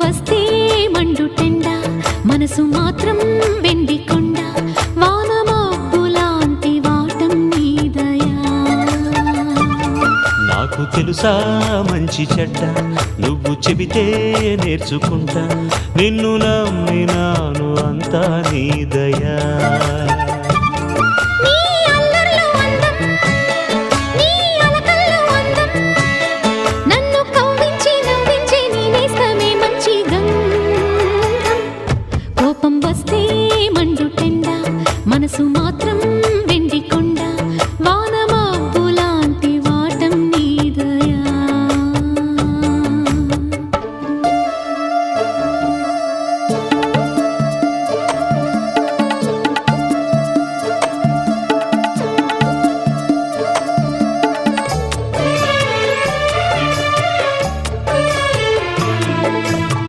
వస్తే మండుటెండ మనసు మాత్రం వెండి కొండ వానమబ్బులాంటి వాటం నీ దయా. నాకు తెలుసా మంచి చెడ్డ నువ్వు చెబితే నేర్చుకుంటా నిన్ను నమ్మినాను అంతా నీ దయా.